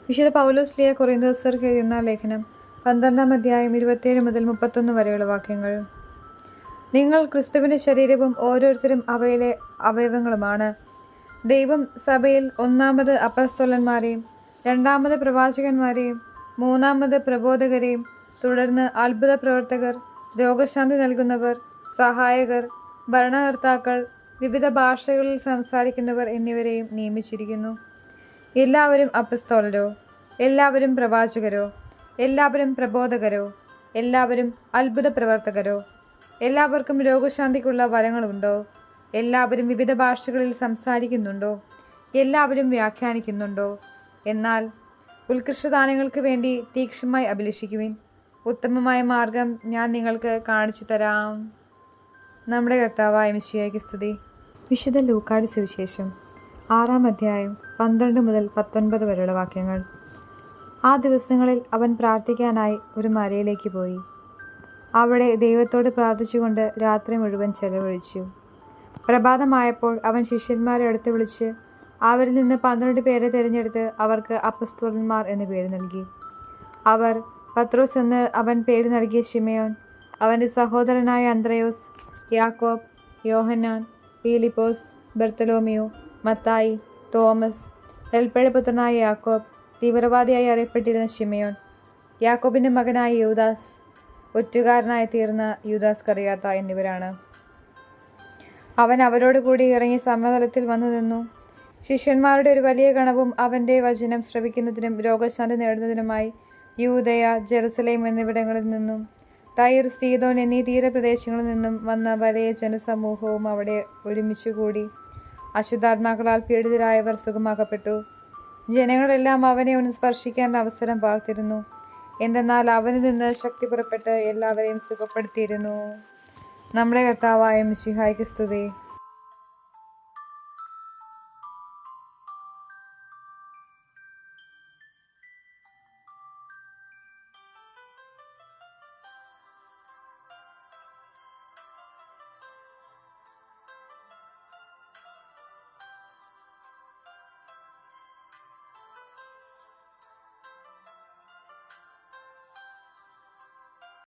വിശുദ്ധ പൗലോസ്ലീഹ കൊറിന്തോസ്യർക്ക് എഴുതുന്ന ലേഖനം 12-ാം അധ്യായം 27 മുതൽ 31 വരെയുള്ള വാക്യങ്ങൾ. നിങ്ങൾ ക്രിസ്തുവിൻ്റെ ശരീരവും ഓരോരുത്തരും അവയിലെ അവയവങ്ങളുമാണ്. ദൈവം സഭയിൽ ഒന്നാമത് അപ്പസ്തോലന്മാരെയും, രണ്ടാമത് പ്രവാചകന്മാരെയും, മൂന്നാമത് പ്രബോധകരെയും, തുടർന്ന് അത്ഭുത പ്രവർത്തകർ, രോഗശാന്തി നൽകുന്നവർ, സഹായകർ, ഭരണകർത്താക്കൾ, വിവിധ ഭാഷകളിൽ സംസാരിക്കുന്നവർ എന്നിവരെയും നിയമിച്ചിരിക്കുന്നു. എല്ലാവരും അപ്പസ്തോലരോ? എല്ലാവരും പ്രവാചകരോ? എല്ലാവരും പ്രബോധകരോ? എല്ലാവരും അത്ഭുത പ്രവർത്തകരോ? എല്ലാവർക്കും രോഗശാന്തിക്കുള്ള വരങ്ങളുണ്ടോ? എല്ലാവരും വിവിധ ഭാഷകളിൽ സംസാരിക്കുന്നുണ്ടോ? എല്ലാവരും വ്യാഖ്യാനിക്കുന്നുണ്ടോ? എന്നാൽ ഉത്കൃഷ്ടദാനങ്ങൾക്ക് വേണ്ടി തീക്ഷ്ണമായി അഭിലഷിക്കുവിൻ. ഉത്തമമായ മാർഗം ഞാൻ നിങ്ങൾക്ക് കാണിച്ചു തരാം. നമ്മുടെ കർത്താവായ മിശിഹായ്ക്ക് സ്തുതി. വിശുദ്ധ ലൂക്കായുടെ സുവിശേഷം 6-ാം അധ്യായം 12 മുതൽ 19 വരെയുള്ള വാക്യങ്ങൾ. ആ ദിവസങ്ങളിൽ അവൻ പ്രാർത്ഥിക്കാനായി ഒരു മലയിലേക്ക് പോയി. അവിടെ ദൈവത്തോട് പ്രാർത്ഥിച്ചുകൊണ്ട് രാത്രി മുഴുവൻ ചെലവഴിച്ചു. പ്രഭാതമായപ്പോൾ അവൻ ശിഷ്യന്മാരെ അടുത്ത് വിളിച്ച് അവരിൽ നിന്ന് 12 പേരെ തിരഞ്ഞെടുത്ത് അവർക്ക് അപ്പസ്തോലന്മാർ എന്ന് പേര് നൽകി. അവർ പത്രോസ് എന്ന് അവൻ പേര് നൽകിയ ശിമയോൻ, അവൻ്റെ സഹോദരനായ അന്ത്രയോസ്, യാക്കോബ്, യോഹന്നാൻ, ഫിലിപ്പോസ്, ബർത്തലോമിയോ, മത്തായി, തോമസ്, എൽപ്പയുടെ പുത്രനായ യാക്കോബ്, തീവ്രവാദിയായി അറിയപ്പെട്ടിരുന്ന ശിമയോൻ, യാക്കോബിൻ്റെ മകനായ യൂദാസ്, ഒറ്റുകാരനായി തീർന്ന യൂദാസ് കറിയാത്ത എന്നിവരാണ്. അവൻ അവരോട് കൂടി ഇറങ്ങി സമതലത്തിൽ വന്നു നിന്നു. ശിഷ്യന്മാരുടെ ഒരു വലിയ ഗണവും അവൻ്റെ വചനം ശ്രവിക്കുന്നതിനും രോഗശാന്തി നേടുന്നതിനുമായി യൂദയ, ജെറുസലേം എന്നിവിടങ്ങളിൽ നിന്നും ടൈർ, സീദോൻ എന്നീ തീരപ്രദേശങ്ങളിൽ നിന്നും വന്ന വലിയ ജനസമൂഹവും അവിടെ ഒരുമിച്ചുകൂടി. അശുദ്ധാത്മാക്കളാൽ പീഡിതരായവർ സുഖമാക്കപ്പെട്ടു. ജനങ്ങളെല്ലാം അവനെ ഒന്ന് സ്പർശിക്കാൻ അവസരം പാർത്തിരുന്നു. എന്തെന്നാൽ അവനിൽ നിന്ന് ശക്തി പുറപ്പെട്ട് എല്ലാവരെയും സുഖപ്പെടുത്തിയിരുന്നു. നമ്മുടെ കർത്താവായ മിശിഹായ്ക്ക് സ്തുതി.